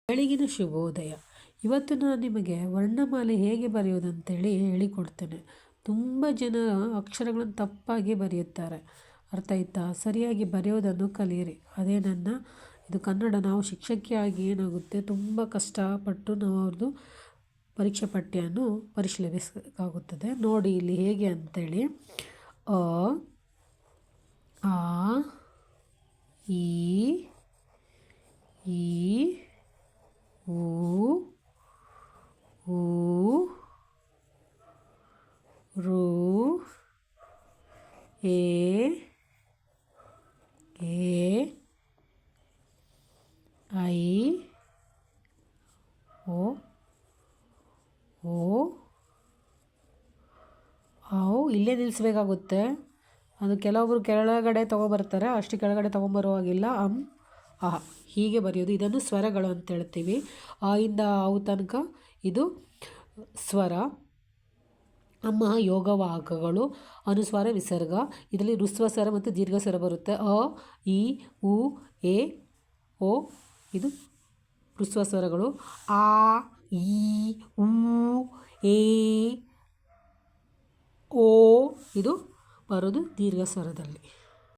ಬೆಳಗಿನ ಶುಭೋದಯ. ಇವತ್ತು ನಾನು ನಿಮಗೆ ವರ್ಣಮಾಲೆ ಹೇಗೆ ಬರೆಯೋದಂತೇಳಿ ಹೇಳಿಕೊಡ್ತೇನೆ. ತುಂಬ ಜನ ಅಕ್ಷರಗಳನ್ನು ತಪ್ಪಾಗಿ ಬರೆಯುತ್ತಾರೆ. ಅರ್ಥ ಆಯ್ತಾ? ಸರಿಯಾಗಿ ಬರೆಯೋದನ್ನು ಕಲಿಯಿರಿ. ಅದೇ ಇದು ಕನ್ನಡ. ನಾವು ಶಿಕ್ಷಕಿಯಾಗಿ ಏನಾಗುತ್ತೆ, ತುಂಬ ಕಷ್ಟಪಟ್ಟು ನಾವು ಅವ್ರದ್ದು ಪರೀಕ್ಷೆ ಪಠ್ಯವನ್ನು ಪರಿಶೀಲಿಸಬೇಕಾಗುತ್ತದೆ. ನೋಡಿ ಇಲ್ಲಿ ಹೇಗೆ ಅಂತೇಳಿ: ಅ, ಆ, ಈ, ಊ, ಊ, ರು, ಎ, ಐ, ಓ, ಔ. ಇಲ್ಲೇ ನಿಲ್ಲಿಸ್ಬೇಕಾಗುತ್ತೆ. ಅದು ಕೆಲವೊಬ್ಬರು ಕೆಳಗಡೆ ತೊಗೊಬರ್ತಾರೆ, ಅಷ್ಟು ಕೆಳಗಡೆ ತೊಗೊಂಬರುವಾಗಿಲ್ಲ. ಆ ಹೀಗೆ ಬರೆಯೋದು. ಇದನ್ನು ಸ್ವರಗಳು ಅಂತ ಹೇಳ್ತೀವಿ. ಆ ಇಂದ ಅವು ತನಕ ಇದು ಸ್ವರ. ಅಮ್ಮ ಯೋಗವಾಹಕಗಳು, ಅನುಸ್ವಾರ, ವಿಸರ್ಗ. ಇದರಲ್ಲಿ ಹ್ರಸ್ವ ಸ್ವರ ಮತ್ತು ದೀರ್ಘ ಸ್ವರ ಬರುತ್ತೆ. ಅ, ಈ, ಉ, ಎ, ಓ ಇದು ಹ್ರಸ್ವ ಸ್ವರಗಳು. ಆ, ಈ, ಉ, ಎ, ಓ ಇದು ಬರೋದು ದೀರ್ಘ ಸ್ವರದಲ್ಲಿ.